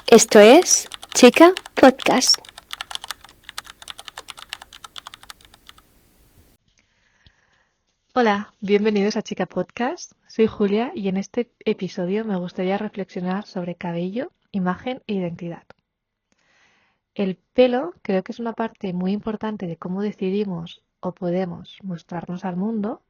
Esto es Chica Podcast. Hola, bienvenidos a Chica Podcast. Soy Julia y en este episodio me gustaría reflexionar sobre cabello, imagen e identidad. El pelo creo que es una parte muy importante de cómo decidimos o podemos mostrarnos al mundo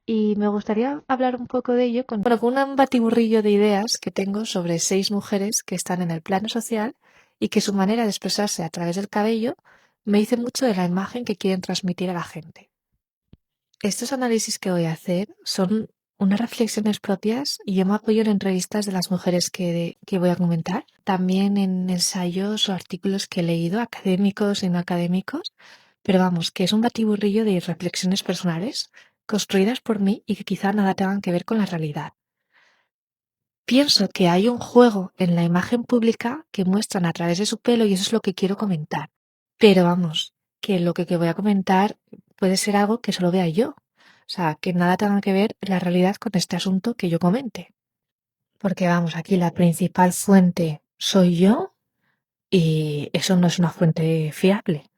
y me gustaría hablar un poco de ello con un batiburrillo de ideas que tengo sobre 6 mujeres que están en el plano social y que su manera de expresarse a través del cabello me dice mucho de la imagen que quieren transmitir a la gente. Estos análisis que voy a hacer son unas reflexiones propias y yo me apoyo en entrevistas de las mujeres que voy a comentar, también en ensayos o artículos que he leído, académicos y no académicos, pero vamos, que es un batiburrillo de reflexiones personales construidas por mí y que quizá nada tengan que ver con la realidad. Pienso que hay un juego en la imagen pública que muestran a través de su pelo y eso es lo que quiero comentar. Pero vamos, que lo que voy a comentar puede ser algo que solo vea yo. O sea, que nada tenga que ver la realidad con este asunto que yo comente. Porque vamos, aquí la principal fuente soy yo y eso no es una fuente fiable.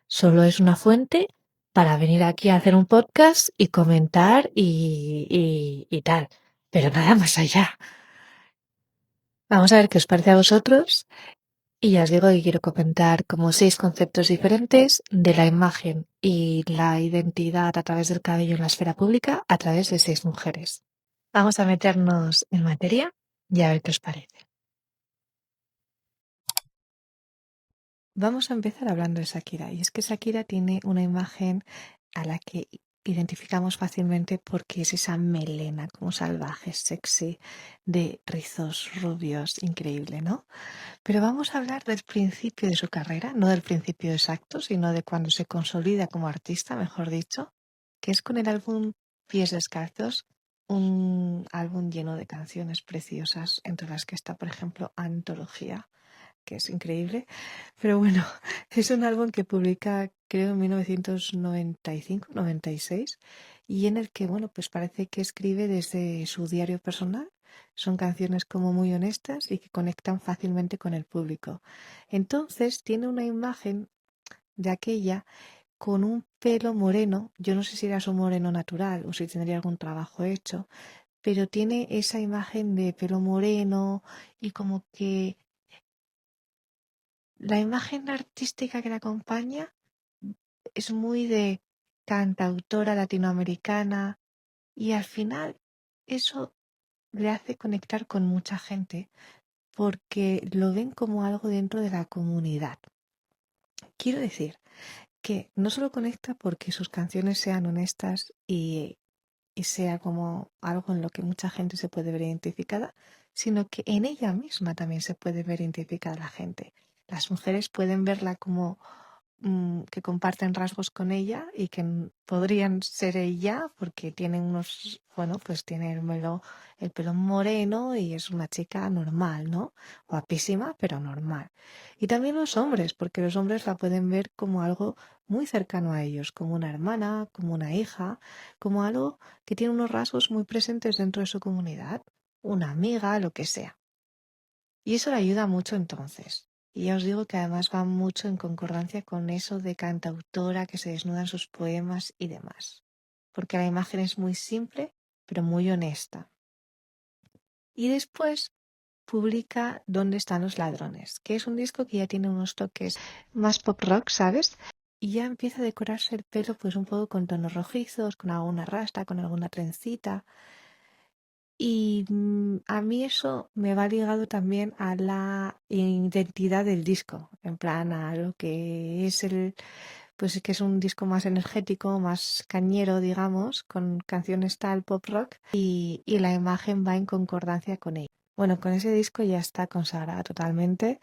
Solo es una fuente para venir aquí a hacer un podcast y comentar y tal. Pero nada más allá. Vamos a ver qué os parece a vosotros. Y ya os digo que quiero comentar como 6 conceptos diferentes de la imagen y la identidad a través del cabello en la esfera pública a través de 6 mujeres. Vamos a meternos en materia y a ver qué os parece. Vamos a empezar hablando de Shakira. Y es que Shakira tiene una imagen a la que identificamos fácilmente porque es esa melena como salvaje, sexy, de rizos rubios, increíble, ¿no? Pero vamos a hablar del principio de su carrera, no del principio exacto, sino de cuando se consolida como artista, mejor dicho, que es con el álbum Pies Descalzos, un álbum lleno de canciones preciosas, entre las que está, por ejemplo, Antología, que es increíble. Pero bueno, es un álbum que publica, creo, en 1995-96 y en el que, bueno, pues parece que escribe desde su diario personal. Son canciones como muy honestas y que conectan fácilmente con el público. Entonces tiene una imagen de aquella con un pelo moreno. Yo no sé si era su moreno natural o si tendría algún trabajo hecho, pero tiene esa imagen de pelo moreno y como que la imagen artística que la acompaña es muy de cantautora latinoamericana y al final eso le hace conectar con mucha gente porque lo ven como algo dentro de la comunidad. Quiero decir que no solo conecta porque sus canciones sean honestas y sea como algo en lo que mucha gente se puede ver identificada, sino que en ella misma también se puede ver identificada la gente. Las mujeres pueden verla como que comparten rasgos con ella y que podrían ser ella porque tienen unos, bueno, pues tiene el pelo moreno y es una chica normal, ¿no? Guapísima, pero normal. Y también los hombres, porque los hombres la pueden ver como algo muy cercano a ellos, como una hermana, como una hija, como algo que tiene unos rasgos muy presentes dentro de su comunidad, una amiga, lo que sea. Y eso le ayuda mucho entonces. Y ya os digo que además va mucho en concordancia con eso de cantautora que se desnuda en sus poemas y demás. Porque la imagen es muy simple, pero muy honesta. Y después publica ¿Dónde están los ladrones?, que es un disco que ya tiene unos toques más pop rock, ¿sabes? Y ya empieza a decorarse el pelo pues un poco con tonos rojizos, con alguna rasta, con alguna trencita. Y a mí eso me va ligado también a la identidad del disco, en plan a lo que es pues que es un disco más energético, más cañero, digamos, con canciones tal pop rock y la imagen va en concordancia con ello. Bueno, con ese disco ya está consagrada totalmente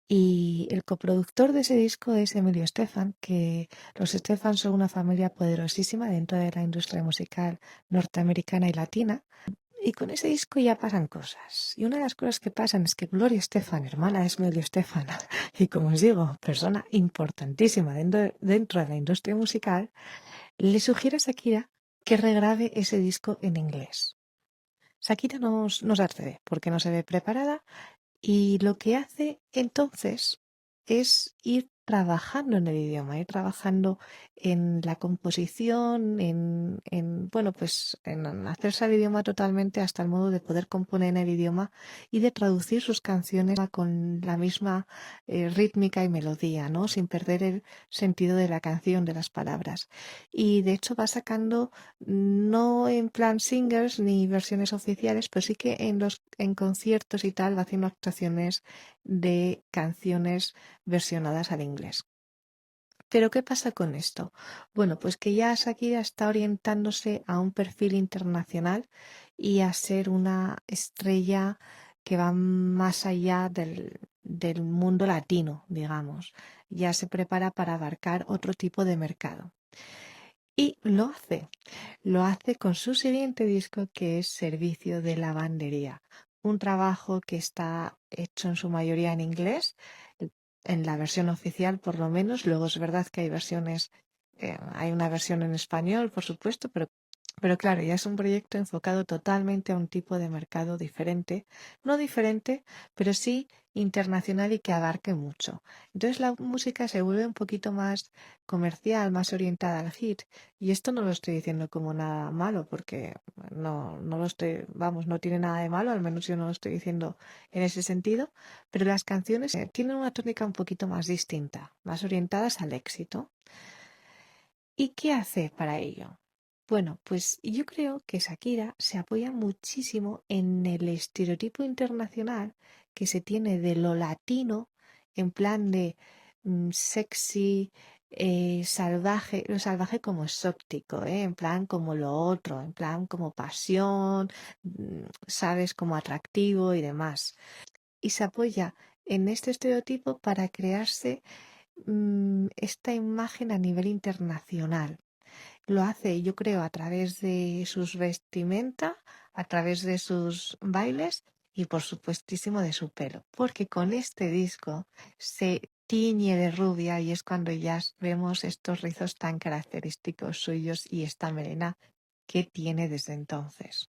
y el coproductor de ese disco es Emilio Estefan, que los Estefan son una familia poderosísima dentro de la industria musical norteamericana y latina. Y con ese disco ya pasan cosas. Y una de las cosas que pasan es que Gloria Estefan, hermana de Emilio Estefan, y como os digo, persona importantísima dentro de la industria musical, le sugiere a Shakira que regrabe ese disco en inglés. Shakira no se accede porque no se ve preparada Y lo que hace entonces es ir trabajando en el idioma, ir trabajando en la composición, bueno, pues en hacerse al idioma totalmente hasta el modo de poder componer en el idioma y de traducir sus canciones con la misma rítmica y melodía, ¿no? Sin perder el sentido de la canción, de las palabras. Y de hecho va sacando no en plan singles ni versiones oficiales, pero sí que en conciertos y tal va haciendo actuaciones de canciones versionadas al inglés. Pero ¿qué pasa con esto? Bueno, pues que ya Shakira está orientándose a un perfil internacional y a ser una estrella que va más allá del mundo latino, digamos. Ya se prepara para abarcar otro tipo de mercado. Y lo hace con su siguiente disco que es Servicio de Lavandería, un trabajo que está hecho en su mayoría en inglés, en la versión oficial por lo menos. Luego es verdad que hay versiones, hay una versión en español, por supuesto, pero claro, ya es un proyecto enfocado totalmente a un tipo de mercado diferente, no diferente, pero sí internacional y que abarque mucho. Entonces la música se vuelve un poquito más comercial, más orientada al hit. Y esto no lo estoy diciendo como nada malo, porque no lo estoy, vamos, no tiene nada de malo, al menos yo no lo estoy diciendo en ese sentido, pero las canciones tienen una tónica un poquito más distinta, más orientadas al éxito. ¿Y qué hace para ello? Bueno, pues yo creo que Shakira se apoya muchísimo en el estereotipo internacional que se tiene de lo latino, en plan de sexy, salvaje, lo salvaje como exótico, en plan como lo otro, en plan como pasión, sabes, como atractivo y demás. Y se apoya en este estereotipo para crearse esta imagen a nivel internacional. Lo hace, yo creo, a través de sus vestimenta, a través de sus bailes y por supuestísimo de su pelo. Porque con este disco se tiñe de rubia y es cuando ya vemos estos rizos tan característicos suyos y esta melena que tiene desde entonces.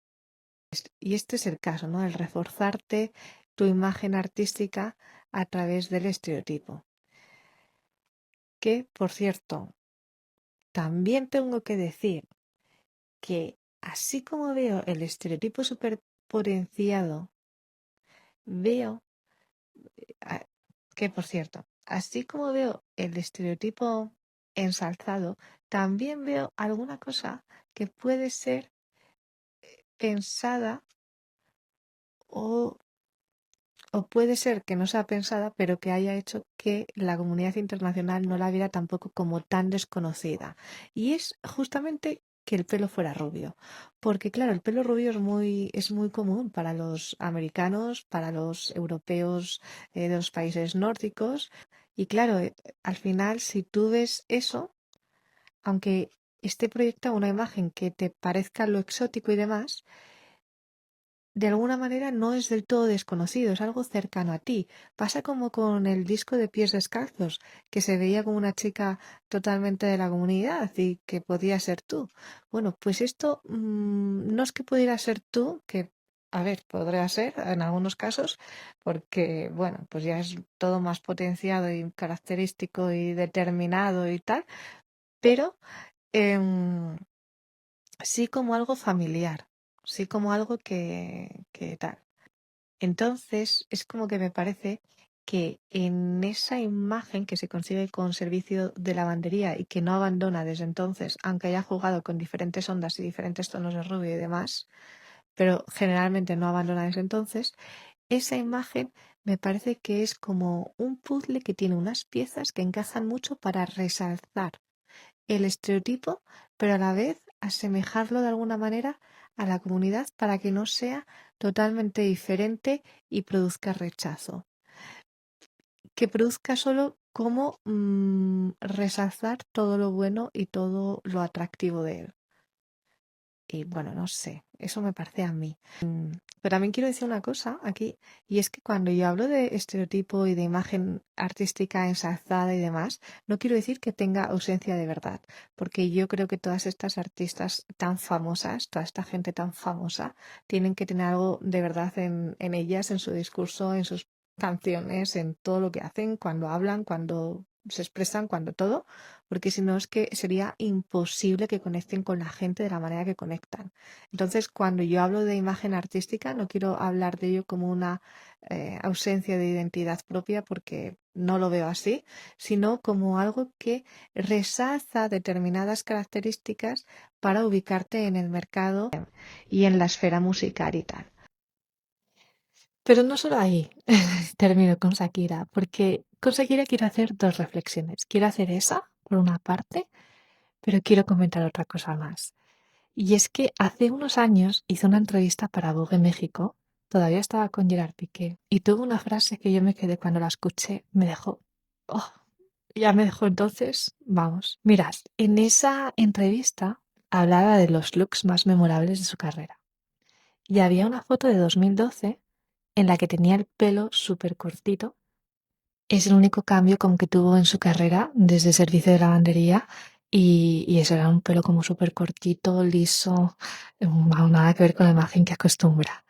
Y este es el caso, ¿no? El reforzarte tu imagen artística a través del estereotipo. Que, por cierto, también tengo que decir que así como veo el estereotipo superpotenciado, veo ah, que, por cierto, así como veo el estereotipo ensalzado, también veo alguna cosa que puede ser pensada o, o puede ser que no sea pensada, pero que haya hecho que la comunidad internacional no la viera tampoco como tan desconocida. Y es justamente que el pelo fuera rubio. Porque claro, el pelo rubio es muy común para los americanos, para los europeos de los países nórdicos. Y claro, al final, si tú ves eso, aunque esté proyectada una imagen que te parezca lo exótico y demás, de alguna manera no es del todo desconocido, es algo cercano a ti. Pasa como con el disco de Pies Descalzos, que se veía como una chica totalmente de la comunidad y que podía ser tú. Bueno, pues esto no es que pudiera ser tú, que, a ver, podría ser en algunos casos, porque, bueno, pues ya es todo más potenciado y característico y determinado y tal, pero em, sí como algo familiar, sí como algo que tal. Entonces, es como que me parece que en esa imagen que se consigue con servicio de lavandería y que no abandona desde entonces, aunque haya jugado con diferentes ondas y diferentes tonos de rubio y demás, pero generalmente no abandona desde entonces, esa imagen me parece que es como un puzzle que tiene unas piezas que encajan mucho para resalzar el estereotipo, pero a la vez asemejarlo de alguna manera a la comunidad para que no sea totalmente diferente y produzca rechazo. Que produzca solo como resalzar todo lo bueno y todo lo atractivo de él. Y bueno, no sé, eso me parece a mí. Pero también quiero decir una cosa aquí, y es que cuando yo hablo de estereotipo y de imagen artística ensalzada y demás, no quiero decir que tenga ausencia de verdad, porque yo creo que todas estas artistas tan famosas, toda esta gente tan famosa, tienen que tener algo de verdad en ellas, en su discurso, en sus canciones, en todo lo que hacen, cuando hablan, cuando se expresan, cuando todo, porque si no es que sería imposible que conecten con la gente de la manera que conectan. Entonces, cuando yo hablo de imagen artística, no quiero hablar de ello como una ausencia de identidad propia, porque no lo veo así, sino como algo que resalza determinadas características para ubicarte en el mercado y en la esfera musical y tal. Pero no solo ahí termino con Shakira, porque con Shakira quiero hacer dos reflexiones. Quiero hacer esa, por una parte, pero quiero comentar otra cosa más. Y es que hace unos años hizo una entrevista para Vogue México, todavía estaba con Gerard Piqué, y tuvo una frase que yo me quedé cuando la escuché, me dejó, oh, ya me dejó entonces, vamos. Mirad, en esa entrevista hablaba de los looks más memorables de su carrera. Y había una foto de 2012 en la que tenía el pelo súper cortito. Es el único cambio como que tuvo en su carrera desde servicio de lavandería y eso era un pelo como súper cortito, liso, nada que ver con la imagen que acostumbra.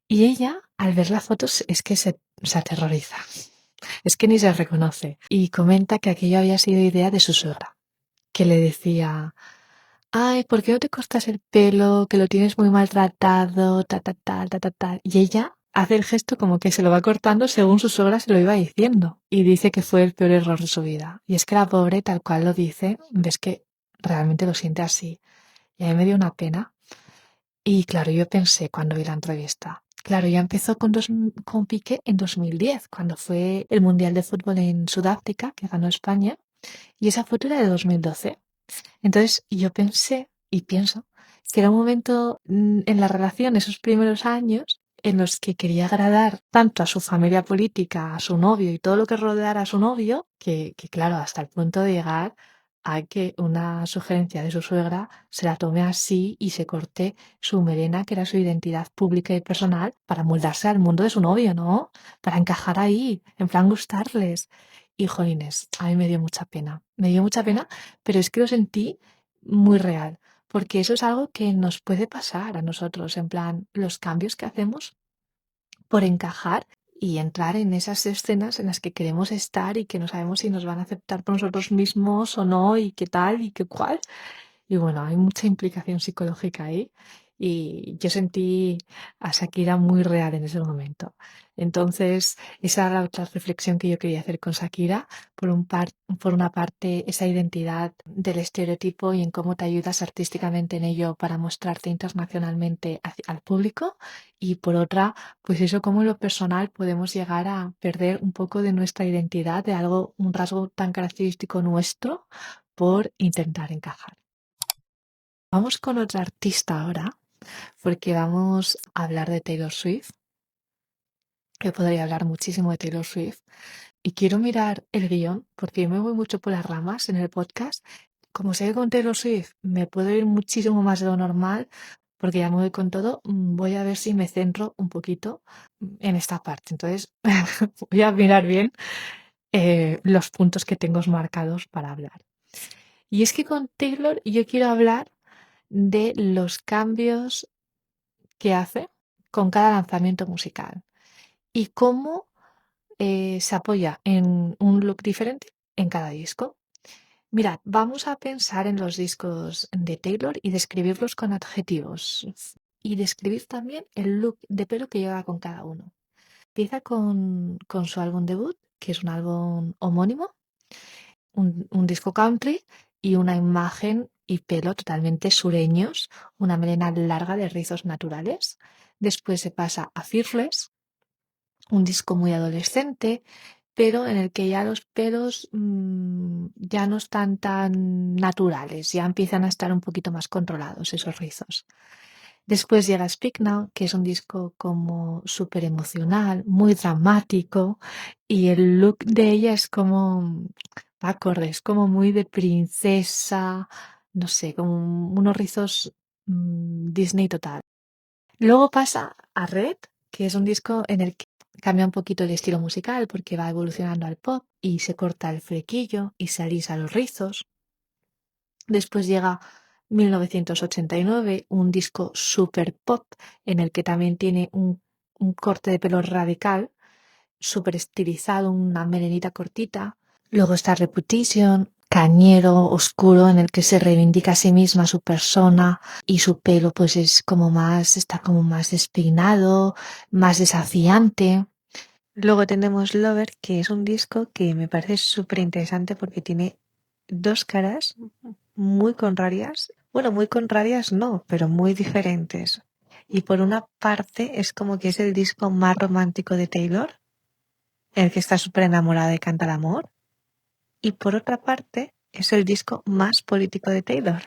Y ella, al ver las fotos, es que se aterroriza. Es que ni se reconoce. Y comenta que aquello había sido idea de su suegra, que le decía, ay, ¿por qué no te cortas el pelo? Que lo tienes muy maltratado, ta, ta, ta, ta, ta, ta. Y ella hace el gesto como que se lo va cortando según su suegra se lo iba diciendo. Y dice que fue el peor error de su vida. Y es que la pobre, tal cual lo dice, ves que realmente lo siente así. Y a mí me dio una pena. Y claro, yo pensé cuando vi la entrevista. Claro, ya empezó con Piqué en 2010, cuando fue el Mundial de Fútbol en Sudáfrica, que ganó España. Y esa foto era de 2012. Entonces yo pensé y pienso que era un momento en la relación, esos primeros años, en los que quería agradar tanto a su familia política, a su novio y todo lo que rodeara a su novio, que claro, hasta el punto de llegar a que una sugerencia de su suegra se la tome así y se corte su melena, que era su identidad pública y personal, para moldarse al mundo de su novio, ¿no? Para encajar ahí, en plan gustarles. Y jolines, a mí me dio mucha pena. Me dio mucha pena, pero es que lo sentí muy real, porque eso es algo que nos puede pasar a nosotros, en plan, los cambios que hacemos por encajar y entrar en esas escenas en las que queremos estar y que no sabemos si nos van a aceptar por nosotros mismos o no, y qué tal y qué cual. Y bueno, hay mucha implicación psicológica ahí y yo sentí a Shakira muy real en ese momento. Entonces, esa era la otra reflexión que yo quería hacer con Shakira. Por una parte, esa identidad del estereotipo y en cómo te ayudas artísticamente en ello para mostrarte internacionalmente al público. Y por otra, pues eso, cómo en lo personal podemos llegar a perder un poco de nuestra identidad, de algo, un rasgo tan característico nuestro, por intentar encajar. Vamos con otra artista ahora, porque vamos a hablar de Taylor Swift, que podría hablar muchísimo de Taylor Swift. Y quiero mirar el guión, porque yo me voy mucho por las ramas en el podcast. Como sé que con Taylor Swift me puedo ir muchísimo más de lo normal, porque ya me voy con todo, voy a ver si me centro un poquito en esta parte. Entonces, voy a mirar bien los puntos que tengo marcados para hablar. Y es que con Taylor yo quiero hablar de los cambios que hace con cada lanzamiento musical y cómo se apoya en un look diferente en cada disco. Mirad, vamos a pensar en los discos de Taylor y describirlos con adjetivos y describir también el look de pelo que lleva con cada uno. Empieza con su álbum debut, que es un álbum homónimo, un disco country y una imagen y pelo totalmente sureños, una melena larga de rizos naturales. Después se pasa a Fearless, un disco muy adolescente, pero en el que ya los pelos ya no están tan naturales, ya empiezan a estar un poquito más controlados esos rizos. Después llega Speak Now, que es un disco como súper emocional, muy dramático, y el look de ella es como, va acorde, es como muy de princesa, no sé, como unos rizos Disney total. Luego pasa a Red, que es un disco en el que cambia un poquito el estilo musical porque va evolucionando al pop y se corta el flequillo y se alisa los rizos. Después llega 1989, un disco super pop en el que también tiene un corte de pelo radical, súper estilizado, una melenita cortita. Luego está Reputation, cañero, oscuro, en el que se reivindica a sí misma su persona y su pelo pues está como más despeinado, más desafiante. Luego tenemos Lover, que es un disco que me parece súper interesante porque tiene dos caras muy contrarias. Bueno, muy contrarias no, pero muy diferentes. Y por una parte es como que es el disco más romántico de Taylor, en el que está súper enamorada y canta el amor. Y por otra parte es el disco más político de Taylor,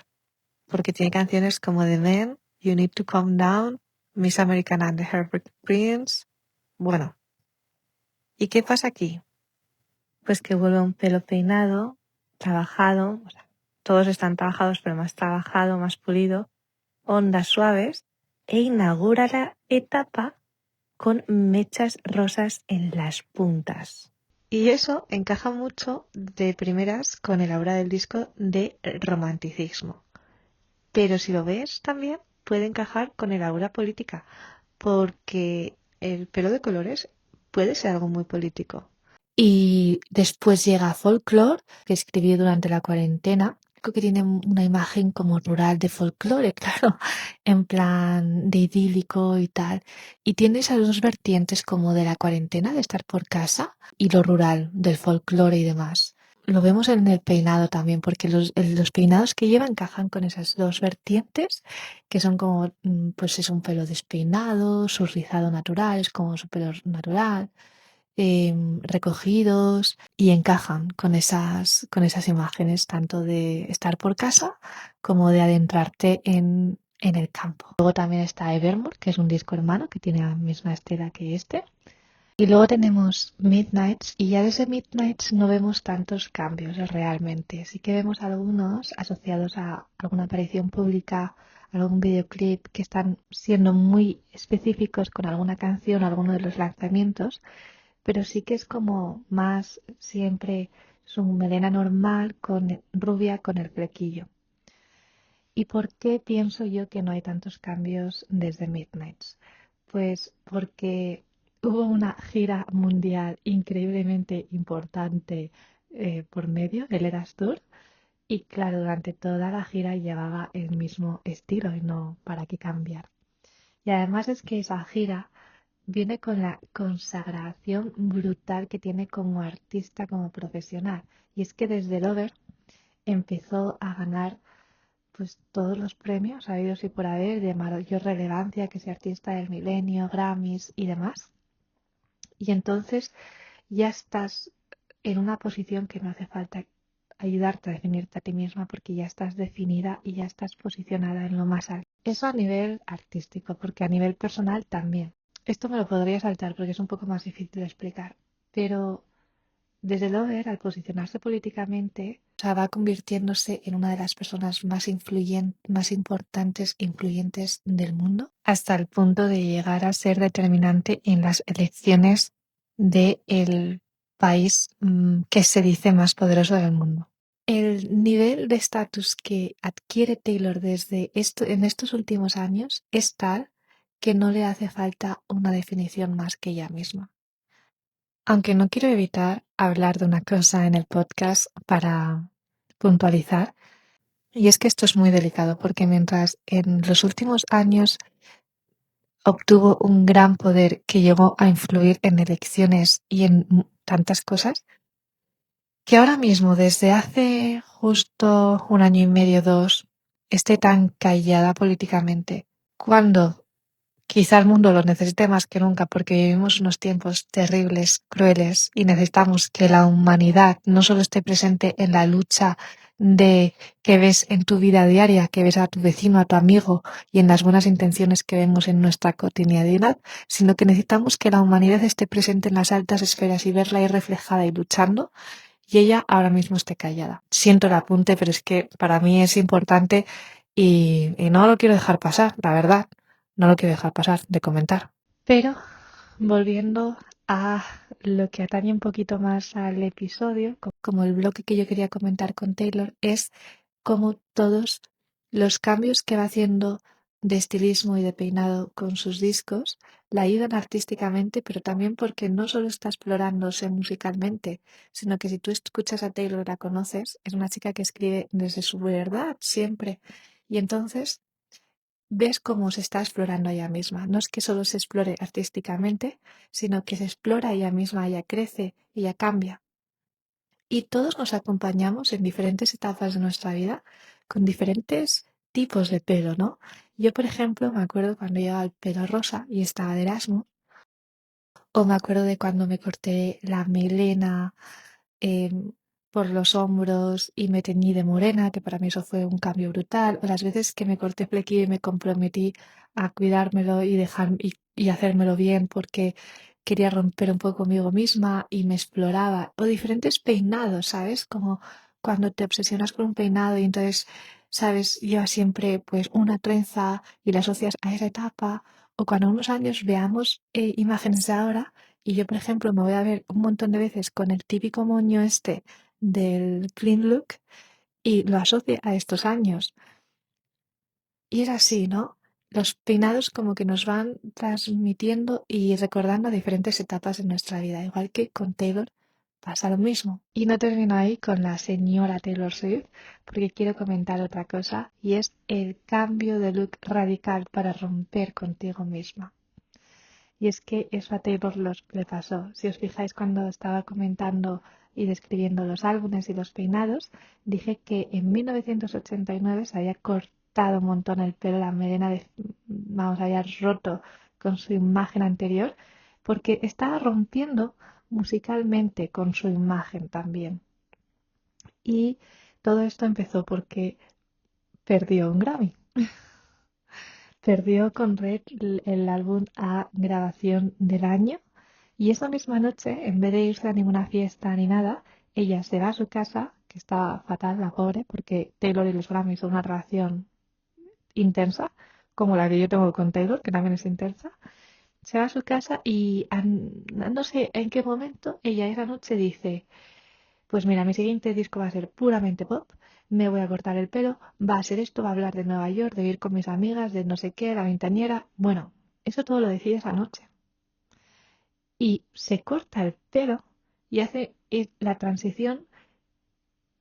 porque tiene canciones como The Man, You Need to Calm Down, Miss Americana and the Heartbreak Prince. Bueno, ¿y qué pasa aquí? Pues que vuelve un pelo peinado, trabajado, o sea, todos están trabajados, pero más trabajado, más pulido, ondas suaves, e inaugura la etapa con mechas rosas en las puntas. Y eso encaja mucho de primeras con el aura del disco de romanticismo. Pero si lo ves también puede encajar con el aura política, porque el pelo de colores puede ser algo muy político. Y después llega Folklore, que escribí durante la cuarentena. Creo que tiene una imagen como rural de folclore, claro, en plan de idílico y tal. Y tiene esas dos vertientes como de la cuarentena, de estar por casa, y lo rural, del folclore y demás. Lo vemos en el peinado también, porque los peinados que lleva encajan con esas dos vertientes, que son como, pues es un pelo despeinado, su rizado natural, es como su pelo natural, recogidos y encajan con esas imágenes, tanto de estar por casa como de adentrarte en el campo. Luego también está Evermore, que es un disco hermano que tiene la misma estela que este. Y luego tenemos Midnights, y ya desde Midnights no vemos tantos cambios realmente. Sí que vemos algunos asociados a alguna aparición pública, algún videoclip que están siendo muy específicos con alguna canción, alguno de los lanzamientos, pero sí que es como más siempre su melena normal, con rubia, con el flequillo. ¿Y por qué pienso yo que no hay tantos cambios desde Midnights? Pues porque hubo una gira mundial increíblemente importante por medio, el Eras Tour, y claro, durante toda la gira llevaba el mismo estilo y no para qué cambiar. Y además es que esa gira viene con la consagración brutal que tiene como artista, como profesional. Y es que desde Lover empezó a ganar pues todos los premios habidos y por haber de mayor relevancia, que sea artista del milenio, Grammys y demás. Y entonces ya estás en una posición que no hace falta ayudarte a definirte a ti misma porque ya estás definida y ya estás posicionada en lo más alto. Eso a nivel artístico, porque a nivel personal también. Esto me lo podría saltar porque es un poco más difícil de explicar, pero desde Lover, al posicionarse políticamente, o sea, va convirtiéndose en una de las personas más importantes e influyentes del mundo, hasta el punto de llegar a ser determinante en las elecciones del país que se dice más poderoso del mundo. El nivel de estatus que adquiere Taylor en estos últimos años es tal que no le hace falta una definición más que ella misma. Aunque no quiero evitar hablar de una cosa en el podcast para puntualizar, y es que esto es muy delicado porque mientras en los últimos años obtuvo un gran poder que llegó a influir en elecciones y en tantas cosas, que ahora mismo, desde hace justo un año y medio, dos, esté tan callada políticamente, cuando quizá el mundo lo necesite más que nunca porque vivimos unos tiempos terribles, crueles y necesitamos que la humanidad no solo esté presente en la lucha de que ves en tu vida diaria, que ves a tu vecino, a tu amigo y en las buenas intenciones que vemos en nuestra cotidianidad, sino que necesitamos que la humanidad esté presente en las altas esferas y verla ahí reflejada y luchando, y ella ahora mismo esté callada. Siento el apunte, pero es que para mí es importante y no lo quiero dejar pasar, la verdad. No lo quiero dejar pasar de comentar. Pero volviendo a lo que atañe un poquito más al episodio, como el bloque que yo quería comentar con Taylor, es cómo todos los cambios que va haciendo de estilismo y de peinado con sus discos la ayudan artísticamente, pero también porque no solo está explorándose musicalmente, sino que si tú escuchas a Taylor y la conoces, es una chica que escribe desde su verdad siempre. Y entonces ves cómo se está explorando ella misma. No es que solo se explore artísticamente, sino que se explora ella misma, ella crece, ella cambia. Y todos nos acompañamos en diferentes etapas de nuestra vida con diferentes tipos de pelo, ¿no? Yo, por ejemplo, me acuerdo cuando llevaba el pelo rosa y estaba de Erasmus, o me acuerdo de cuando me corté la melena por los hombros y me teñí de morena, que para mí eso fue un cambio brutal, o las veces que me corté flequillo y me comprometí a cuidármelo y y hacérmelo bien porque quería romper un poco conmigo misma y me exploraba, o diferentes peinados, ¿sabes? Como cuando te obsesionas con un peinado y entonces, ¿sabes? Llevas siempre pues una trenza y la asocias a esa etapa, o cuando unos años veamos imágenes de ahora y yo, por ejemplo, me voy a ver un montón de veces con el típico moño este del clean look y lo asocio a estos años. Y es así, ¿no? Los peinados como que nos van transmitiendo y recordando diferentes etapas de nuestra vida, igual que con Taylor pasa lo mismo. Y no termino ahí con la señora Taylor Swift, porque quiero comentar otra cosa, y es el cambio de look radical para romper contigo misma. Y es que eso a Taylor le pasó. Si os fijáis cuando estaba comentando y describiendo los álbumes y los peinados, dije que en 1989 se había cortado un montón el pelo, la melena, vamos, había roto con su imagen anterior, porque estaba rompiendo musicalmente con su imagen también. Y todo esto empezó porque perdió un Grammy. Perdió con Red el álbum a grabación del año y esa misma noche, en vez de irse a ninguna fiesta ni nada, ella se va a su casa, que estaba fatal, la pobre, porque Taylor y los Grammys son una relación intensa, como la que yo tengo con Taylor, que también es intensa. Se va a su casa y no sé en qué momento ella esa noche dice, pues mira, mi siguiente disco va a ser puramente pop, me voy a cortar el pelo, va a ser esto, va a hablar de Nueva York, de ir con mis amigas, de no sé qué, la veintañera. Bueno, eso todo lo decide esa noche. Y se corta el pelo y hace la transición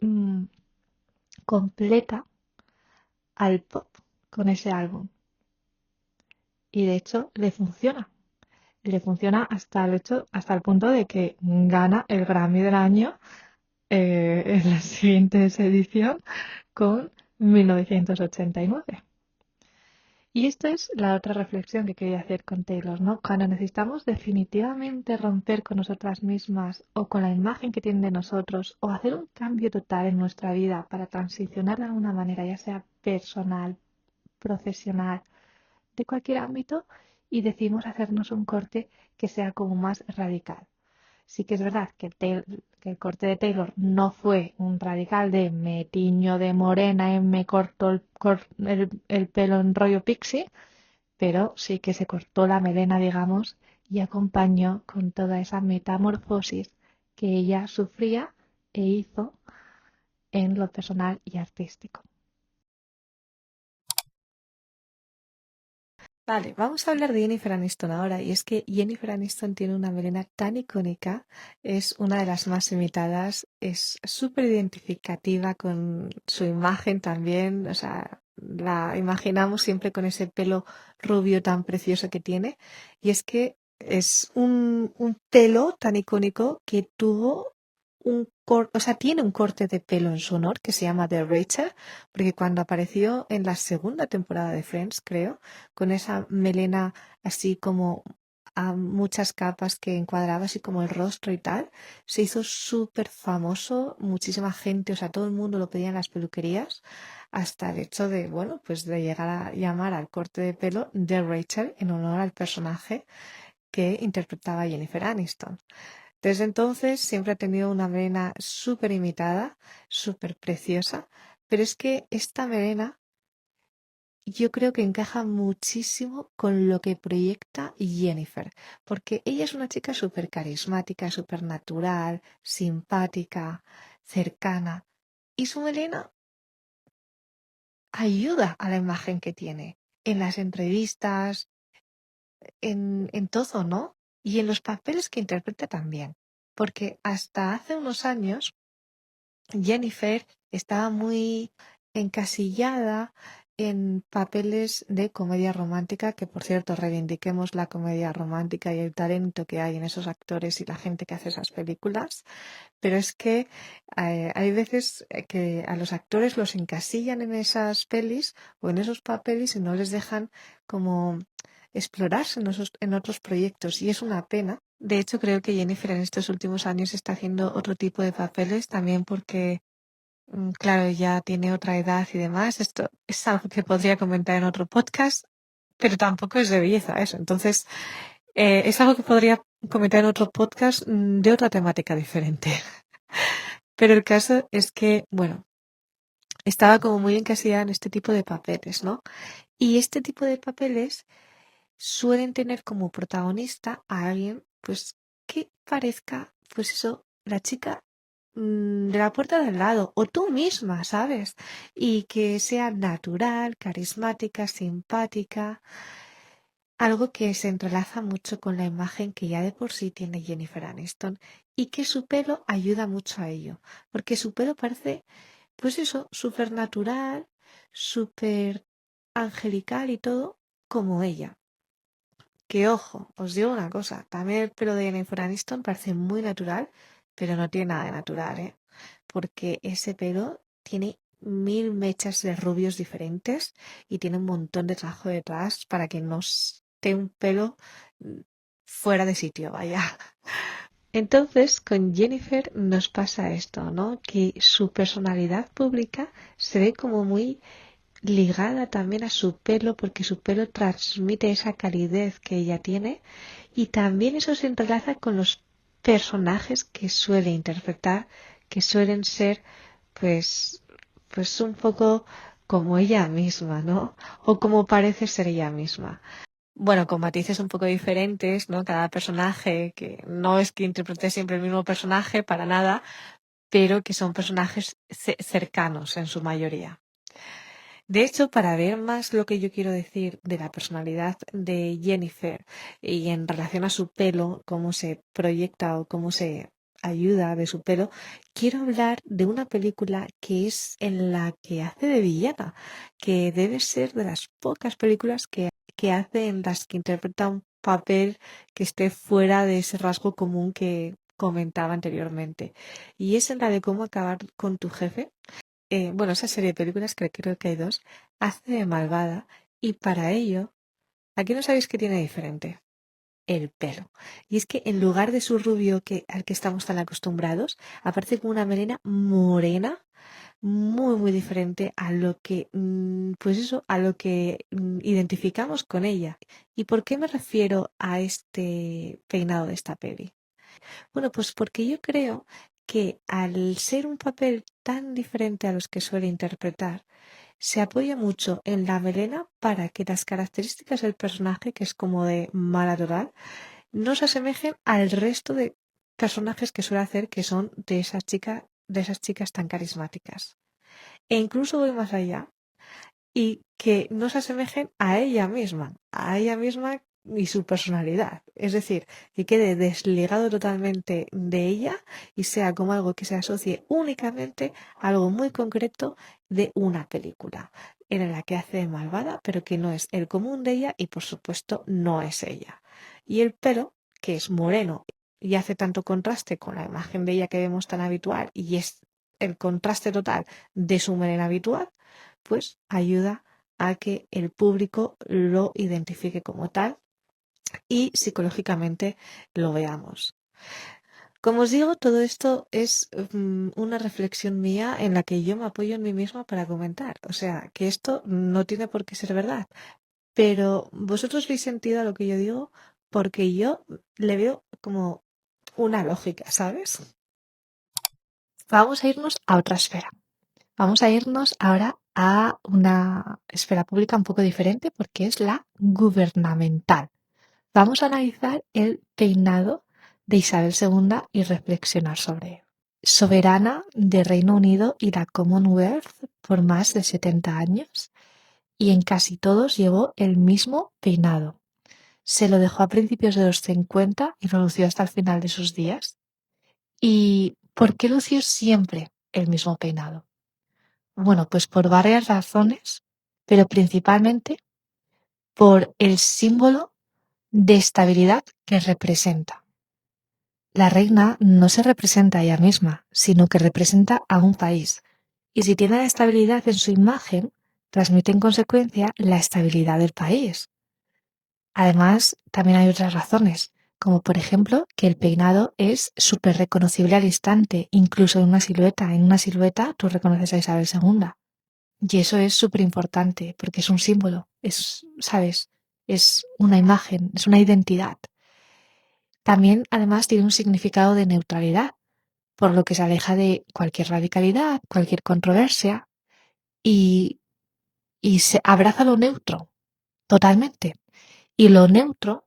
mm, completa al pop con ese álbum. Y de hecho le funciona. Le funciona hasta el hecho, hasta el punto de que gana el Grammy del año en la siguiente edición con 1989. Y esta es la otra reflexión que quería hacer con Taylor, ¿no? Cuando necesitamos definitivamente romper con nosotras mismas o con la imagen que tienen de nosotros o hacer un cambio total en nuestra vida para transicionar de alguna manera, ya sea personal, profesional, de cualquier ámbito, y decidimos hacernos un corte que sea como más radical. Sí que es verdad que que el corte de Taylor no fue un radical de me tiño de morena y me corto el pelo en rollo pixie, pero sí que se cortó la melena, digamos, y acompañó con toda esa metamorfosis que ella sufría e hizo en lo personal y artístico. Vale, vamos a hablar de Jennifer Aniston ahora, y es que Jennifer Aniston tiene una melena tan icónica, es una de las más imitadas, es súper identificativa con su imagen también, o sea, la imaginamos siempre con ese pelo rubio tan precioso que tiene, y es que es un pelo tan icónico que tuvo o sea, tiene un corte de pelo en su honor que se llama The Rachel, porque cuando apareció en la segunda temporada de Friends, creo, con esa melena así como a muchas capas que encuadraba así como el rostro y tal, se hizo súper famoso, muchísima gente, o sea, todo el mundo lo pedía en las peluquerías, hasta el hecho de, bueno, pues de llegar a llamar al corte de pelo de Rachel en honor al personaje que interpretaba Jennifer Aniston. Desde entonces siempre ha tenido una melena súper imitada, súper preciosa, pero es que esta melena yo creo que encaja muchísimo con lo que proyecta Jennifer, porque ella es una chica súper carismática, súper natural, simpática, cercana, y su melena ayuda a la imagen que tiene. en las entrevistas, en todo, ¿no? Y en los papeles que interpreta también. Porque hasta hace unos años Jennifer estaba muy encasillada en papeles de comedia romántica, que por cierto reivindiquemos la comedia romántica y el talento que hay en esos actores y la gente que hace esas películas, pero es que hay veces que a los actores los encasillan en esas pelis o en esos papeles y no les dejan como explorarse en otros proyectos y es una pena. De hecho, creo que Jennifer en estos últimos años está haciendo otro tipo de papeles también porque, claro, ya tiene otra edad y demás. Esto es algo que podría comentar en otro podcast, pero tampoco es de belleza eso. Entonces, es algo que podría comentar en otro podcast de otra temática diferente. Pero el caso es que, bueno, estaba como muy encasillada en este tipo de papeles, ¿no? Y este tipo de papeles suelen tener como protagonista a alguien, pues, que parezca, pues eso, la chica de la puerta de al lado, o tú misma, ¿sabes? Y que sea natural, carismática, simpática, algo que se entrelaza mucho con la imagen que ya de por sí tiene Jennifer Aniston y que su pelo ayuda mucho a ello, porque su pelo parece, pues eso, súper natural, súper angelical y todo, como ella. Que ojo, os digo una cosa, también el pelo de Jennifer Aniston parece muy natural, pero no tiene nada de natural, ¿eh? Porque ese pelo tiene 1000 mechas de rubios diferentes y tiene un montón de trabajo detrás para que no esté un pelo mm, fuera de sitio, vaya. Entonces, con Jennifer nos pasa esto, ¿no? Que su personalidad pública se ve como muy ligada también a su pelo, porque su pelo transmite esa calidez que ella tiene y también eso se entrelaza con los personajes que suele interpretar, que suelen ser, pues, pues un poco como ella misma, ¿no? O como parece ser ella misma. Bueno, con matices un poco diferentes, ¿no? Cada personaje, que no es que interprete siempre el mismo personaje para nada, pero que son personajes cercanos en su mayoría. De hecho, para ver más lo que yo quiero decir de la personalidad de Jennifer y en relación a su pelo, cómo se proyecta o cómo se ayuda de su pelo, quiero hablar de una película que es en la que hace de villana, que debe ser de las pocas películas que hace en las que interpreta un papel que esté fuera de ese rasgo común que comentaba anteriormente. Y es en la de cómo acabar con tu jefe. Bueno, esa serie de películas, que creo que hay dos, hace de malvada y para ello, aquí no sabéis qué tiene diferente, el pelo. Y es que en lugar de su rubio al que estamos tan acostumbrados, aparece con una melena morena, muy, muy diferente a lo que, pues eso, a lo que identificamos con ella. ¿Y por qué me refiero a este peinado de esta peli? Bueno, pues porque yo creo que al ser un papel tan diferente a los que suele interpretar, se apoya mucho en la melena para que las características del personaje, que es como de mala total, no se asemejen al resto de personajes que suele hacer, que son de esas chicas tan carismáticas. E incluso voy más allá y que no se asemejen a ella misma y su personalidad. Es decir, que quede desligado totalmente de ella y sea como algo que se asocie únicamente a algo muy concreto de una película en la que hace de malvada, pero que no es el común de ella y por supuesto no es ella. Y el pelo, que es moreno y hace tanto contraste con la imagen de ella que vemos tan habitual y es el contraste total de su melena habitual, pues ayuda a que el público lo identifique como tal y psicológicamente lo veamos. Como os digo, todo esto es una reflexión mía en la que yo me apoyo en mí misma para comentar. O sea, que esto no tiene por qué ser verdad, pero vosotros veis sentido a lo que yo digo porque yo le veo como una lógica, ¿sabes? Vamos a irnos a otra esfera. Vamos a irnos ahora a una esfera pública un poco diferente porque es la gubernamental. Vamos a analizar el peinado de Isabel II y reflexionar sobre él. Soberana de Reino Unido y la Commonwealth por más de 70 años, y en casi todos llevó el mismo peinado. Se lo dejó a principios de los 50 y lo lució hasta el final de sus días. ¿Y por qué lució siempre el mismo peinado? Bueno, pues por varias razones, pero principalmente por el símbolo de estabilidad que representa. La reina no se representa a ella misma, sino que representa a un país. Y si tiene la estabilidad en su imagen, transmite en consecuencia la estabilidad del país. Además, también hay otras razones, como por ejemplo que el peinado es súper reconocible al instante, incluso en una silueta. En una silueta tú reconoces a Isabel II. Y eso es súper importante porque es un símbolo, ¿sabes? Es una imagen, es una identidad. También, además, tiene un significado de neutralidad, por lo que se aleja de cualquier radicalidad, cualquier controversia y, y se abraza lo neutro, totalmente. Y lo neutro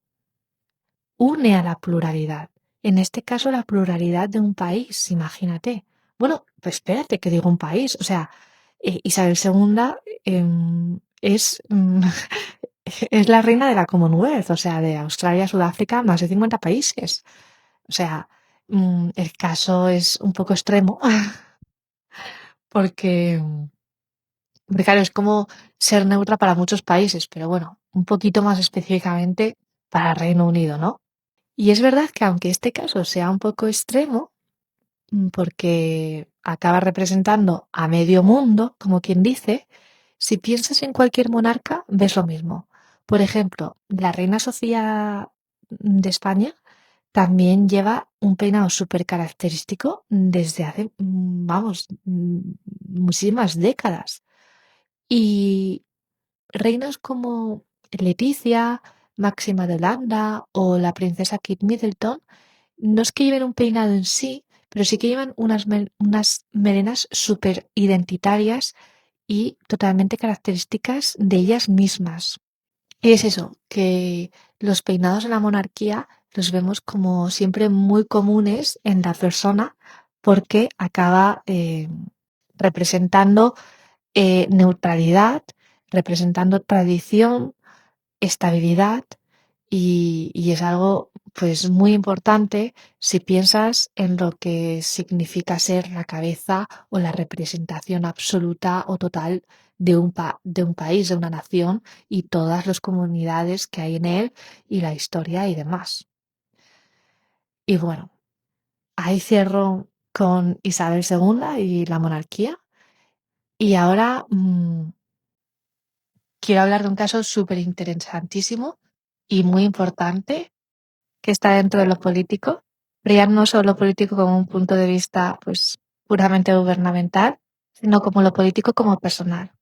une a la pluralidad. En este caso, la pluralidad de un país, imagínate. Bueno, pues espérate que digo un país. O sea, Isabel II es la reina de la Commonwealth, o sea, de Australia, Sudáfrica, más de 50 países. O sea, el caso es un poco extremo porque, porque, claro, es como ser neutra para muchos países, pero bueno, un poquito más específicamente para Reino Unido, ¿no? Y es verdad que aunque este caso sea un poco extremo, porque acaba representando a medio mundo, como quien dice, si piensas en cualquier monarca, ves lo mismo. Por ejemplo, la reina Sofía de España también lleva un peinado súper característico desde hace, vamos, muchísimas décadas. Y reinas como Leticia, Máxima de Holanda o la princesa Kate Middleton no es que lleven un peinado en sí, pero sí que llevan unas melenas súper identitarias y totalmente características de ellas mismas. Y es eso, que los peinados en la monarquía los vemos como siempre muy comunes en la persona porque acaba representando neutralidad, representando tradición, estabilidad y es algo pues muy importante si piensas en lo que significa ser la cabeza o la representación absoluta o total de un país, de una nación y todas las comunidades que hay en él y la historia y demás. Y bueno, ahí cierro con Isabel II y la monarquía y ahora quiero hablar de un caso súper interesantísimo y muy importante que está dentro de lo político, pero ya no solo lo político como un punto de vista pues puramente gubernamental, sino como lo político como personal.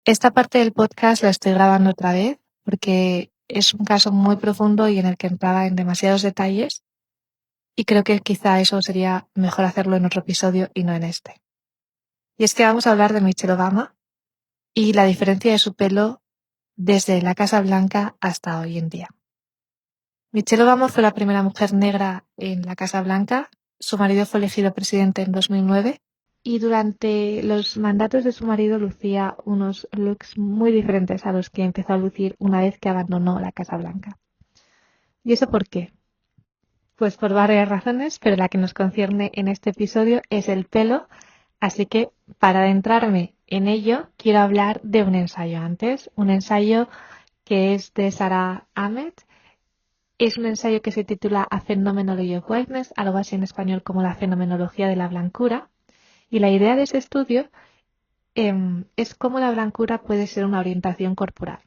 Esta parte del podcast la estoy grabando otra vez porque es un caso muy profundo y en el que entraba en demasiados detalles y creo que quizá eso sería mejor hacerlo en otro episodio y no en este. Y es que vamos a hablar de Michelle Obama y la diferencia de su pelo desde la Casa Blanca hasta hoy en día. Michelle Obama fue la primera mujer negra en la Casa Blanca. Su marido fue elegido presidente en 2009 y durante los mandatos de su marido lucía unos looks muy diferentes a los que empezó a lucir una vez que abandonó la Casa Blanca. ¿Y eso por qué? Pues por varias razones, pero la que nos concierne en este episodio es el pelo, así que para adentrarme en ello quiero hablar de un ensayo antes, un ensayo que es de Sarah Ahmed. Es un ensayo que se titula A Phenomenology of Whiteness, algo así en español como la fenomenología de la blancura. Y la idea de ese estudio es cómo la blancura puede ser una orientación corporal.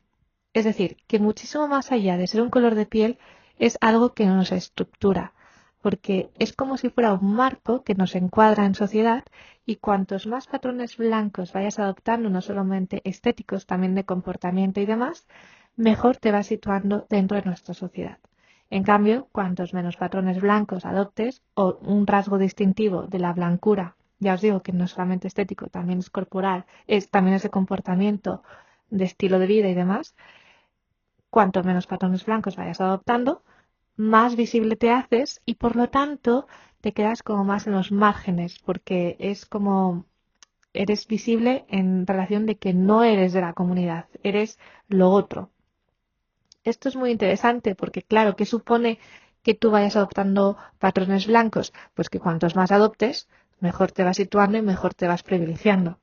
Es decir, que muchísimo más allá de ser un color de piel, es algo que nos estructura, porque es como si fuera un marco que nos encuadra en sociedad y cuantos más patrones blancos vayas adoptando, no solamente estéticos, también de comportamiento y demás, mejor te vas situando dentro de nuestra sociedad. En cambio, cuantos menos patrones blancos adoptes o un rasgo distintivo de la blancura, ya os digo que no es solamente estético, también es corporal, también es de comportamiento, de estilo de vida y demás, cuanto menos patrones blancos vayas adoptando, más visible te haces y por lo tanto te quedas como más en los márgenes, porque es como eres visible en relación de que no eres de la comunidad, eres lo otro. Esto es muy interesante porque, claro, ¿qué supone que tú vayas adoptando patrones blancos? Pues que cuantos más adoptes, mejor te vas situando y mejor te vas privilegiando.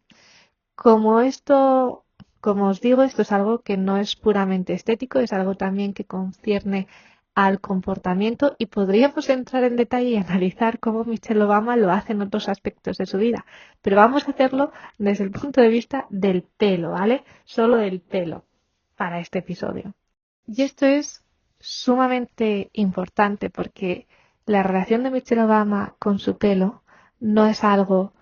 Como esto, como os digo, esto es algo que no es puramente estético, es algo también que concierne al comportamiento y podríamos entrar en detalle y analizar cómo Michelle Obama lo hace en otros aspectos de su vida. Pero vamos a hacerlo desde el punto de vista del pelo, ¿vale? Solo del pelo para este episodio. Y esto es sumamente importante porque la relación de Michelle Obama con su pelo no es algo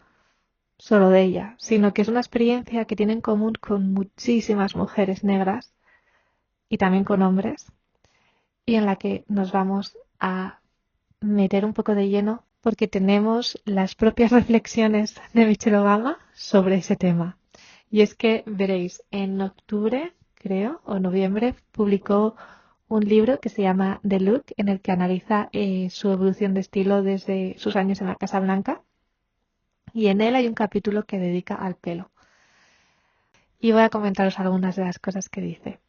solo de ella, sino que es una experiencia que tiene en común con muchísimas mujeres negras y también con hombres, y en la que nos vamos a meter un poco de lleno porque tenemos las propias reflexiones de Michelle Obama sobre ese tema. Y es que veréis, en octubre, creo, o noviembre, publicó un libro que se llama The Look, en el que analiza su evolución de estilo desde sus años en la Casa Blanca. Y en él hay un capítulo que dedica al pelo. Y voy a comentaros algunas de las cosas que dice,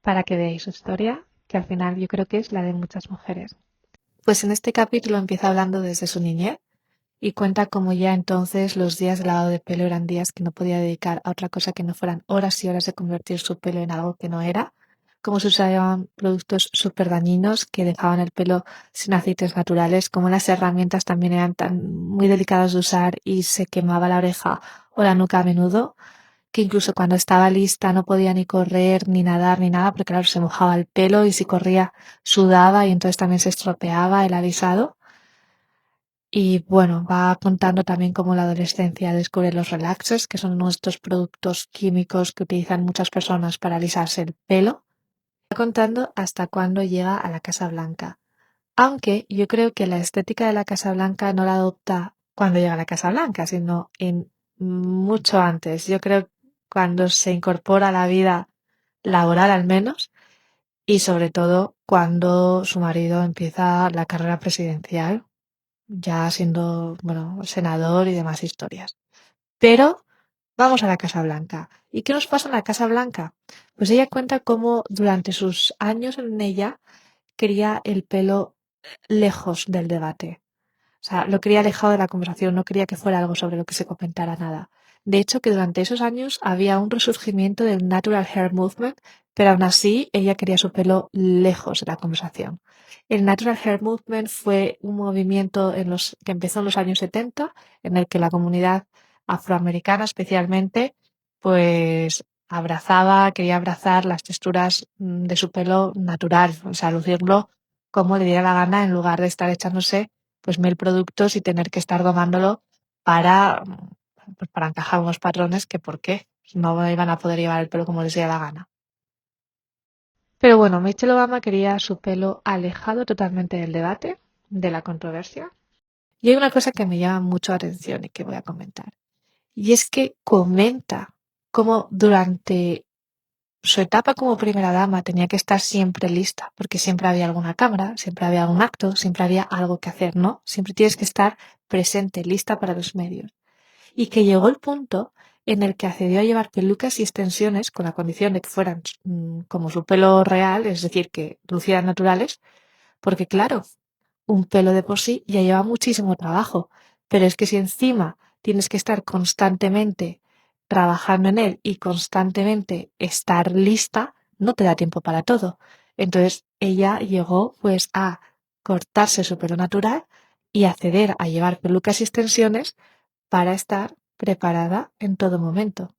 para que veáis su historia, que al final yo creo que es la de muchas mujeres. Pues en este capítulo empieza hablando desde su niñez y cuenta cómo ya entonces los días de lavado de pelo eran días que no podía dedicar a otra cosa que no fueran horas y horas de convertir su pelo en algo que no era, cómo se usaban productos súper dañinos que dejaban el pelo sin aceites naturales, cómo las herramientas también eran tan muy delicadas de usar y se quemaba la oreja o la nuca a menudo, que incluso cuando estaba lista no podía ni correr, ni nadar, ni nada, porque claro, se mojaba el pelo y si corría sudaba y entonces también se estropeaba el alisado. Y bueno, va contando también cómo la adolescencia descubre los relaxers, que son nuestros productos químicos que utilizan muchas personas para alisarse el pelo. Va contando hasta cuándo llega a la Casa Blanca. Aunque yo creo que la estética de la Casa Blanca no la adopta cuando llega a la Casa Blanca, sino en mucho antes. Yo creo cuando se incorpora a la vida laboral al menos y sobre todo cuando su marido empieza la carrera presidencial, ya siendo, bueno, senador y demás historias. Pero vamos a la Casa Blanca. ¿Y qué nos pasa en la Casa Blanca? Pues ella cuenta cómo durante sus años en ella quería el pelo lejos del debate. O sea, lo quería alejado de la conversación, no quería que fuera algo sobre lo que se comentara nada. De hecho, que durante esos años había un resurgimiento del Natural Hair Movement, pero aún así ella quería su pelo lejos de la conversación. El Natural Hair Movement fue un movimiento que empezó en los años 70, en el que la comunidad afroamericana especialmente, pues quería abrazar las texturas de su pelo natural, o sea, lucirlo como le diera la gana en lugar de estar echándose pues 1000 productos y tener que estar domándolo para, pues para encajar unos patrones que por qué no iban a poder llevar el pelo como les diera la gana. Pero bueno, Michelle Obama quería su pelo alejado totalmente del debate, de la controversia. Y hay una cosa que me llama mucho la atención y que voy a comentar. Y es que comenta cómo durante su etapa como primera dama tenía que estar siempre lista, porque siempre había alguna cámara, siempre había algún acto, siempre había algo que hacer, ¿no? Siempre tienes que estar presente, lista para los medios. Y que llegó el punto en el que accedió a llevar pelucas y extensiones con la condición de que fueran como su pelo real, es decir, que lucieran naturales, porque claro, un pelo de por sí ya lleva muchísimo trabajo, pero es que si encima tienes que estar constantemente trabajando en él y constantemente estar lista, no te da tiempo para todo. Entonces ella llegó pues a cortarse su pelo natural y acceder a llevar pelucas y extensiones para estar preparada en todo momento.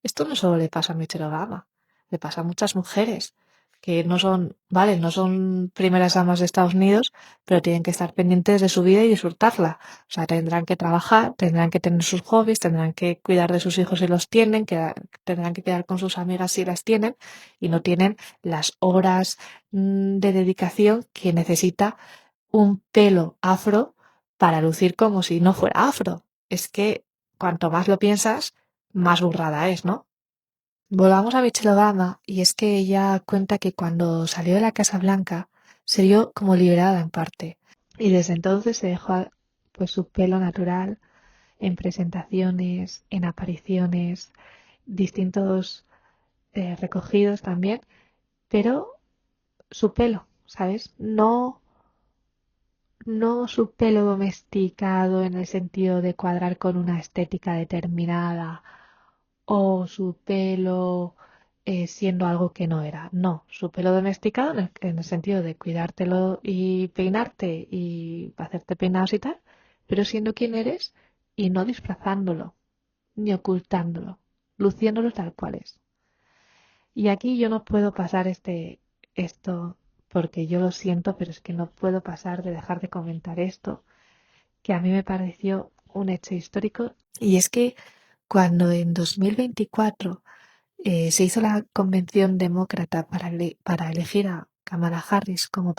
Esto no solo le pasa a Michelle Obama, le pasa a muchas mujeres que no son, vale, no son primeras damas de Estados Unidos, pero tienen que estar pendientes de su vida y disfrutarla. O sea, tendrán que trabajar, tendrán que tener sus hobbies, tendrán que cuidar de sus hijos si los tienen, tendrán que quedar con sus amigas si las tienen, y no tienen las horas de dedicación que necesita un pelo afro para lucir como si no fuera afro. Es que cuanto más lo piensas, más burrada es, ¿no? Volvamos a Michelle Obama y es que ella cuenta que cuando salió de la Casa Blanca se vio como liberada en parte y desde entonces se dejó pues su pelo natural en presentaciones, en apariciones, distintos recogidos también, pero su pelo, ¿sabes? No su pelo domesticado en el sentido de cuadrar con una estética determinada o su pelo siendo algo que no era. No, su pelo domesticado en el sentido de cuidártelo y peinarte y hacerte peinados y tal, pero siendo quien eres y no disfrazándolo ni ocultándolo, luciéndolo tal cual es. Y aquí yo no puedo pasar esto porque yo lo siento, pero es que no puedo pasar de dejar de comentar esto, que a mí me pareció un hecho histórico. Y es que cuando en 2024 se hizo la convención demócrata para elegir a Kamala Harris como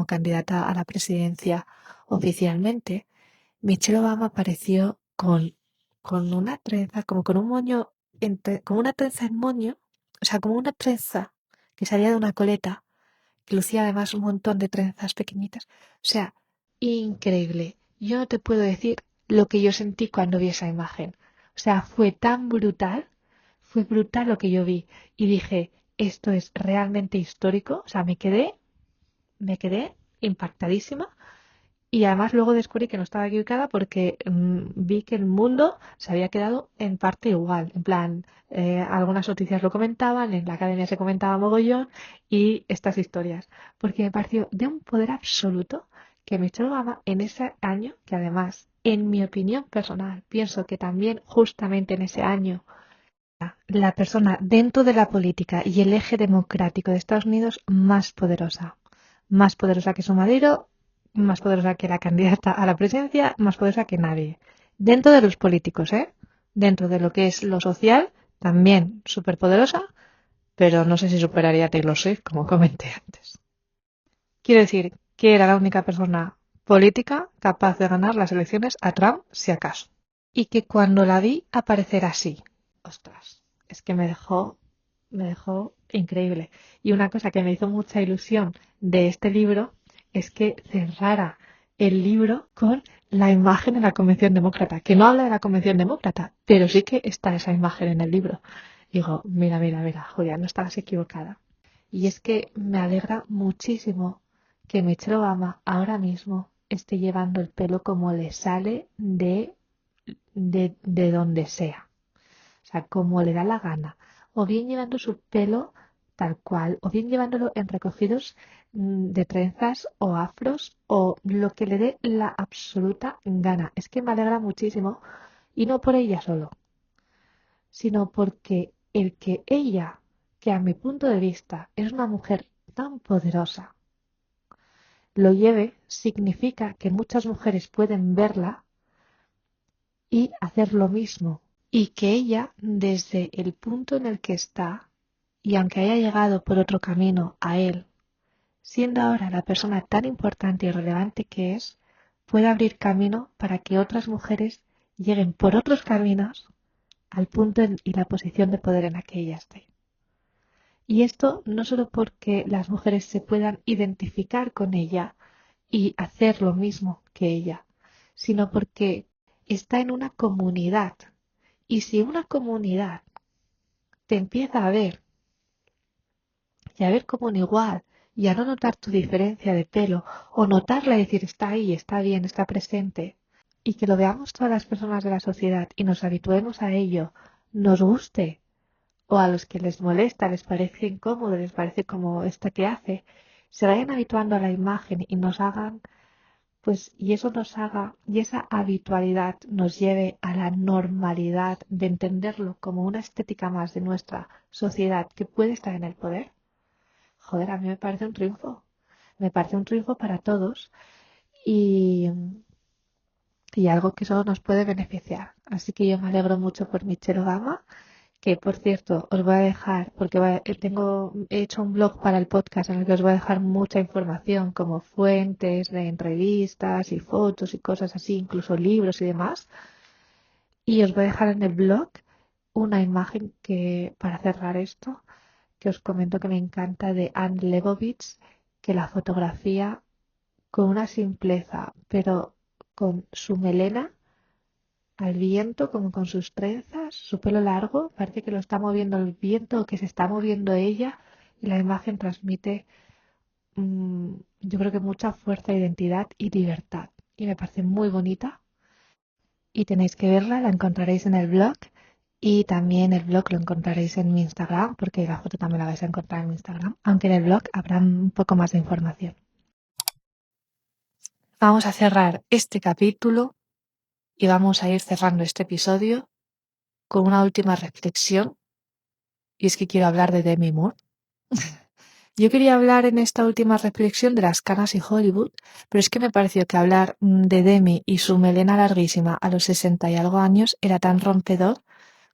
candidata a la presidencia oficialmente, Michelle Obama apareció con una trenza, como con un moño, como una trenza en moño, o sea, como una trenza que salía de una coleta, que lucía además un montón de trenzas pequeñitas. O sea, increíble. Yo no te puedo decir lo que yo sentí cuando vi esa imagen. O sea, fue brutal lo que yo vi. Y dije, esto es realmente histórico. O sea, me quedé impactadísima y además luego descubrí que no estaba equivocada porque vi que el mundo se había quedado en parte igual. En plan, algunas noticias lo comentaban, en la academia se comentaba mogollón y estas historias. Porque me pareció de un poder absoluto que Michelle Obama en ese año, que además, en mi opinión personal, pienso que también justamente en ese año, la persona dentro de la política y el eje democrático de Estados Unidos más poderosa que su marido, más poderosa que la candidata a la presidencia, más poderosa que nadie. Dentro de los políticos, ¿eh? Dentro de lo que es lo social, también súper poderosa, pero no sé si superaría a Taylor Swift, como comenté antes. Quiero decir que era la única persona política capaz de ganar las elecciones a Trump, si acaso. Y que cuando la vi aparecer así, ostras, es que me dejó increíble. Y una cosa que me hizo mucha ilusión de este libro es que cerrara el libro con la imagen de la Convención Demócrata, que no habla de la Convención Demócrata, pero sí que está esa imagen en el libro. Digo, mira, mira, mira, Julia, no estabas equivocada. Y es que me alegra muchísimo que Michelle Obama ahora mismo esté llevando el pelo como le sale de donde sea, o sea, como le da la gana, o bien llevando su pelo tal cual, o bien llevándolo en recogidos de trenzas o afros, o lo que le dé la absoluta gana. Es que me alegra muchísimo, y no por ella solo, sino porque el que ella, que a mi punto de vista es una mujer tan poderosa, lo lleve, significa que muchas mujeres pueden verla y hacer lo mismo. Y que ella, desde el punto en el que está, y aunque haya llegado por otro camino a él, siendo ahora la persona tan importante y relevante que es, pueda abrir camino para que otras mujeres lleguen por otros caminos al punto y la posición de poder en la que ella esté. Y esto no solo porque las mujeres se puedan identificar con ella y hacer lo mismo que ella, sino porque está en una comunidad. Y si una comunidad te empieza a ver como un igual y a no notar tu diferencia de pelo o notarla y decir está ahí, está bien, está presente y que lo veamos todas las personas de la sociedad y nos habituemos a ello, nos guste o a los que les molesta, les parece incómodo, les parece como esta que hace, se vayan habituando a la imagen y nos hagan, pues, y eso nos haga, y esa habitualidad nos lleve a la normalidad de entenderlo como una estética más de nuestra sociedad que puede estar en el poder. Joder, a mí me parece un triunfo. Me parece un triunfo para todos y, y algo que solo nos puede beneficiar. Así que yo me alegro mucho por Michelle Obama, que por cierto os voy a dejar, porque he hecho un blog para el podcast en el que os voy a dejar mucha información como fuentes de entrevistas y fotos y cosas así, incluso libros y demás. Y os voy a dejar en el blog una imagen que, para cerrar esto, que os comento que me encanta de Anne Leibovitz, que la fotografía con una simpleza, pero con su melena al viento como con sus trenzas, su pelo largo, parece que lo está moviendo el viento o que se está moviendo ella y la imagen transmite yo creo que mucha fuerza, identidad y libertad. Y me parece muy bonita y tenéis que verla, la encontraréis en el blog y también el blog lo encontraréis en mi Instagram porque la foto también la vais a encontrar en mi Instagram, aunque en el blog habrá un poco más de información. Vamos a cerrar este capítulo y vamos a ir cerrando este episodio con una última reflexión y es que quiero hablar de Demi Moore. Yo quería hablar en esta última reflexión de las canas y Hollywood, pero es que me pareció que hablar de Demi y su melena larguísima a los 60 y algo años era tan rompedor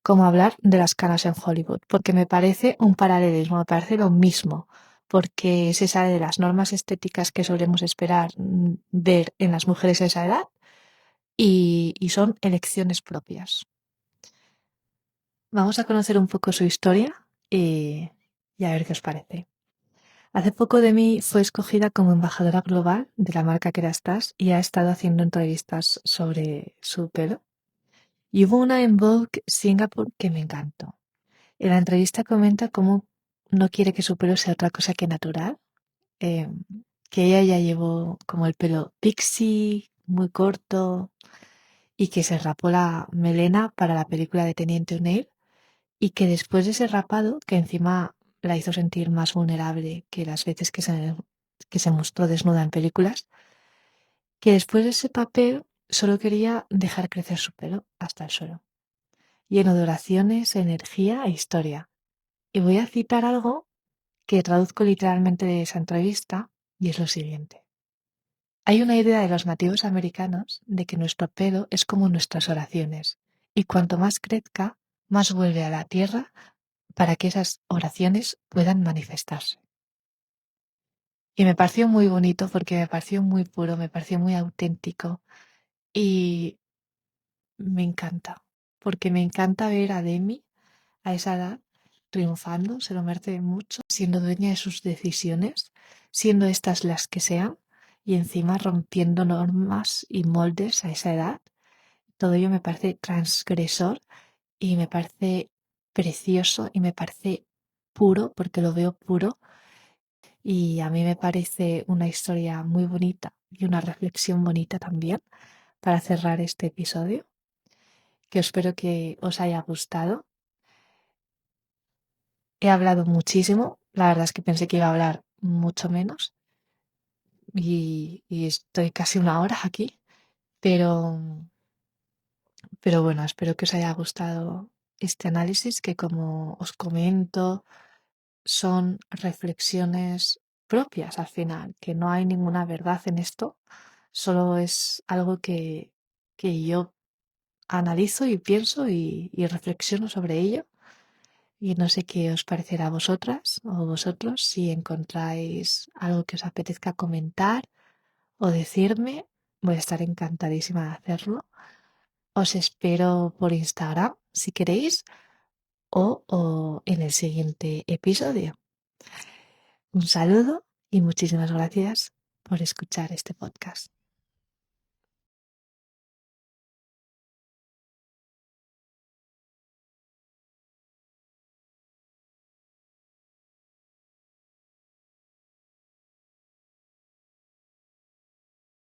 como hablar de las canas en Hollywood, porque me parece un paralelismo, me parece lo mismo, porque se sale de las normas estéticas que solemos esperar ver en las mujeres a esa edad y son elecciones propias. Vamos a conocer un poco su historia y a ver qué os parece. Hace poco Demi fue escogida como embajadora global de la marca Kerastase y ha estado haciendo entrevistas sobre su pelo. Y hubo una en Vogue Singapore que me encantó. En la entrevista comenta cómo no quiere que su pelo sea otra cosa que natural, eh, que ella ya llevó como el pelo pixie, muy corto, y que se rapó la melena para la película de Teniente O'Neill y que después de ese rapado, que encima la hizo sentir más vulnerable que las veces que se mostró desnuda en películas, que después de ese papel solo quería dejar crecer su pelo hasta el suelo, lleno de oraciones, energía e historia. Y voy a citar algo que traduzco literalmente de esa entrevista y es lo siguiente. Hay una idea de los nativos americanos de que nuestro pelo es como nuestras oraciones y cuanto más crezca, más vuelve a la tierra para que esas oraciones puedan manifestarse. Y me pareció muy bonito porque me pareció muy puro, me pareció muy auténtico y me encanta, porque me encanta ver a Demi a esa edad triunfando, se lo merece mucho, siendo dueña de sus decisiones, siendo estas las que sean y encima rompiendo normas y moldes a esa edad. Todo ello me parece transgresor y me parece precioso y me parece puro porque lo veo puro y a mí me parece una historia muy bonita y una reflexión bonita también para cerrar este episodio, que espero que os haya gustado. He hablado muchísimo, la verdad es que pensé que iba a hablar mucho menos y estoy casi una hora aquí, pero, pero bueno, espero que os haya gustado este análisis que como os comento son reflexiones propias al final, que no hay ninguna verdad en esto, solo es algo que yo analizo y pienso y reflexiono sobre ello. Y no sé qué os parecerá a vosotras o vosotros, si encontráis algo que os apetezca comentar o decirme, voy a estar encantadísima de hacerlo. Os espero por Instagram si queréis o en el siguiente episodio. Un saludo y muchísimas gracias por escuchar este podcast.